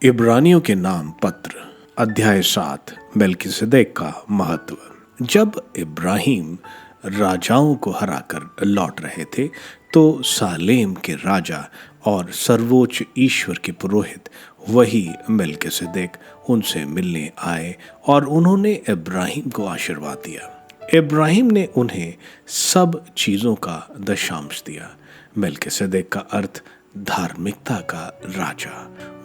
इब्रानियों के नाम पत्र अध्याय 7 मेल्किसेदेक का महत्व। जब इब्राहिम राजाओं को हराकर लौट रहे थे तो सालेम के राजा और सर्वोच्च ईश्वर के पुरोहित वही मेल्किसेदेक उनसे मिलने आए और उन्होंने इब्राहिम को आशीर्वाद दिया। इब्राहिम ने उन्हें सब चीज़ों का दशांश दिया। मेल्किसेदेक का अर्थ धार्मिकता का राजा।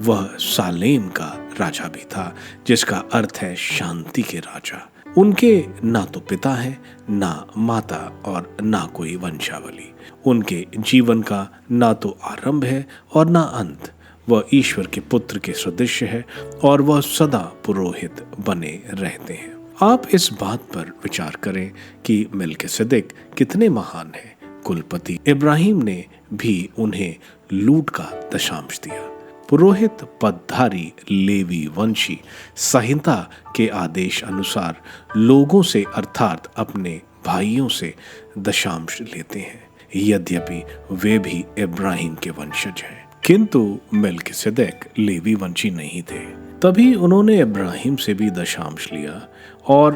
वह सालेम का राजा भी था, जिसका अर्थ है शांति के राजा। उनके ना तो पिता है, ना माता और ना कोई वंशावली। उनके जीवन का ना तो आरंभ है और ना अंत। वह ईश्वर के पुत्र के सदृश है और वह सदा पुरोहित बने रहते हैं। आप इस बात पर विचार करें कि मेल्किसेदेक कितने महान हैं। कुलपति इब्राहिम ने भी उन्हें लूट का दशांश दिया। पुरोहित पदधारी लेवी वंशी संहिता के आदेश अनुसार लोगों से अर्थात अपने भाइयों से दशांश लेते हैं, यद्यपि वे भी इब्राहिम के वंशज हैं। किंतु मेल्किसेदेक लेवी वंशी नहीं थे, तभी उन्होंने इब्राहिम से भी दशांश लिया और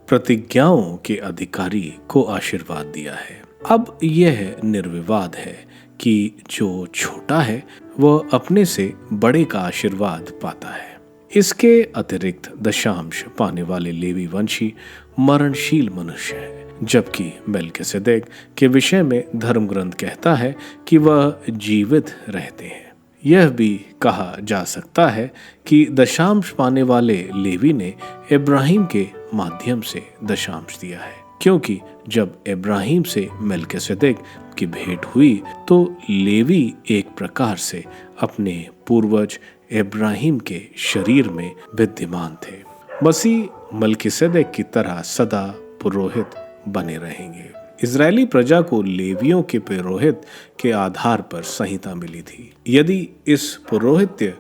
प्रतिज्ञाओं के अधिकारी को आशीर्वाद दिया है। अब यह निर्विवाद है कि जो छोटा है वह अपने से बड़े का आशीर्वाद पाता है। इसके अतिरिक्त दशांश पाने वाले लेवी वंशी मरणशील मनुष्य हैं, जबकि मेल्किसेदेक के विषय में धर्म ग्रंथ कहता है कि वह जीवित रहते हैं। यह भी कहा जा सकता है कि दशांश पाने वाले लेवी ने इब्राहिम के माध्यम से दशांश दिया है, क्योंकि जब इब्राहिम से मेल्किसेदेक की भेंट हुई तो लेवी एक प्रकार से अपने पूर्वज इब्राहिम के शरीर में विद्यमान थे। मसीह मेल्किसेदेक की तरह सदा पुरोहित बने रहेंगे। इजरायली प्रजा को लेवियों के पुरोहित के आधार पर संहिता मिली थी। यदि इस पुरोहित्य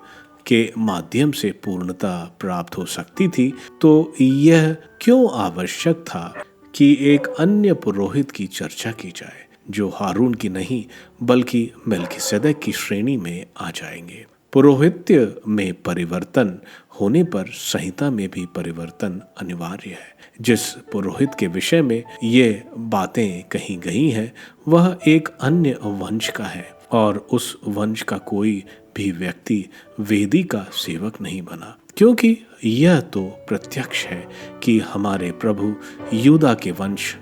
के माध्यम से पूर्णता प्राप्त हो सकती थी तो यह क्यों आवश्यक था कि एक अन्य पुरोहित की चर्चा की जाए, जो हारून की नहीं बल्कि मेल्किसेदेक की श्रेणी में आ जाएंगे। पुरोहित्य में परिवर्तन होने पर संहिता में भी परिवर्तन अनिवार्य है। जिस पुरोहित के विषय में ये बातें कही गई हैं वह एक अन्य वंश का है और उस वंश का कोई भी व्यक्ति वेदी का सेवक नहीं बना, क्योंकि यह तो प्रत्यक्ष है कि हमारे प्रभु यूदा के वंश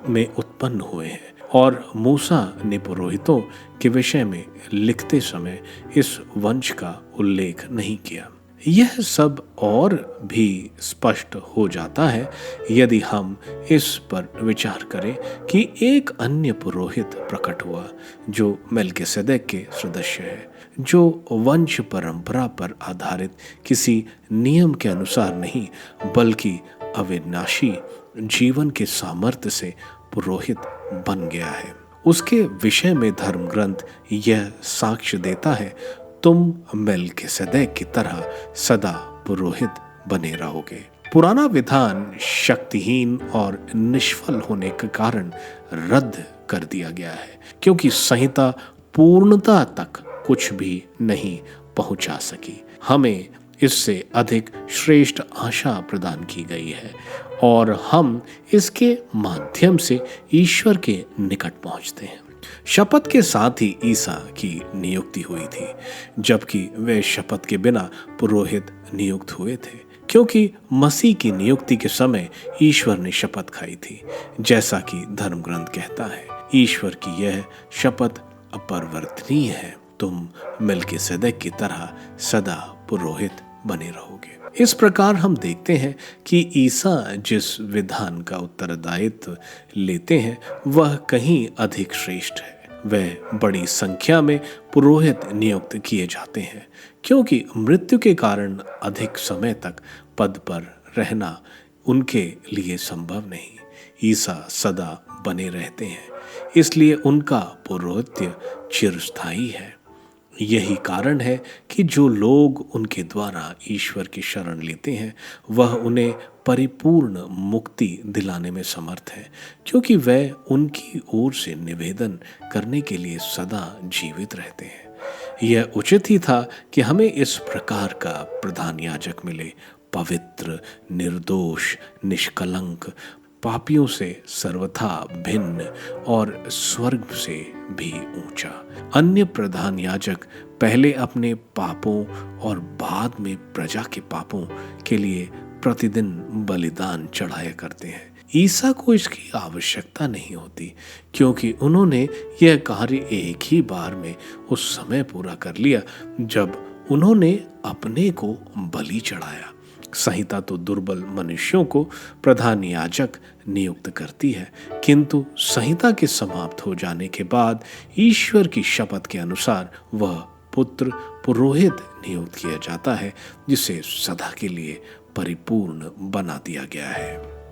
में उत्पन्न हुए हैं। और मूसा ने पुरोहितों के विषय में लिखते समय इस वंश का उल्लेख नहीं किया। यह सब और भी स्पष्ट हो जाता है यदि हम इस पर विचार करें कि एक अन्य पुरोहित प्रकट हुआ जो मेल्किसेदेक के सदस्य है, जो वंश परंपरा पर आधारित किसी नियम के अनुसार नहीं बल्कि अविनाशी जीवन के सामर्थ्य से पुरोहित बन गया है। उसके विषय में धर्म ग्रंथ यह साक्ष्य देता है, तुम मेल्किसेदेक की तरह सदा पुरोहित बने रहोगे। पुराना विधान शक्तिहीन और निष्फल होने के कारण रद्द कर दिया गया है, क्योंकि संहिता पूर्णता तक कुछ भी नहीं पहुंचा सकी। हमें इससे अधिक श्रेष्ठ आशा प्रदान की गई है और हम इसके माध्यम से ईश्वर के निकट पहुंचते हैं। शपथ के साथ ही ईसा की नियुक्ति हुई थी, जबकि वे शपथ के बिना पुरोहित नियुक्त हुए थे, क्योंकि मसीह की नियुक्ति के समय ईश्वर ने शपथ खाई थी। जैसा कि धर्म ग्रंथ कहता है, ईश्वर की यह शपथ अपरिवर्तनीय है, तुम मेल्किसेदेक की तरह सदा पुरोहित बने रहोगे। इस प्रकार हम देखते हैं कि ईसा जिस विधान का उत्तरदायित्व लेते हैं वह कहीं अधिक श्रेष्ठ है। वह बड़ी संख्या में पुरोहित नियुक्त किए जाते हैं, क्योंकि मृत्यु के कारण अधिक समय तक पद पर रहना उनके लिए संभव नहीं। ईसा सदा बने रहते हैं, इसलिए उनका पुरोहित्य चिरस्थायी है। यही कारण है कि जो लोग उनके द्वारा ईश्वर की शरण लेते हैं वह उन्हें परिपूर्ण मुक्ति दिलाने में समर्थ है, क्योंकि वह उनकी ओर से निवेदन करने के लिए सदा जीवित रहते हैं। यह उचित ही था कि हमें इस प्रकार का प्रधान याजक मिले, पवित्र, निर्दोष, निष्कलंक, पापियों से सर्वथा भिन्न और स्वर्ग से भी ऊंचा। अन्य प्रधान याजक पहले अपने पापों और बाद में प्रजा के पापों के लिए प्रतिदिन बलिदान चढ़ाया करते हैं। ईसा को इसकी आवश्यकता नहीं होती, क्योंकि उन्होंने यह कार्य एक ही बार में उस समय पूरा कर लिया जब उन्होंने अपने को बलि चढ़ाया। संहिता तो दुर्बल मनुष्यों को प्रधान याजक नियुक्त करती है, किंतु संहिता के समाप्त हो जाने के बाद ईश्वर की शपथ के अनुसार वह पुत्र पुरोहित नियुक्त किया जाता है, जिसे सदा के लिए परिपूर्ण बना दिया गया है।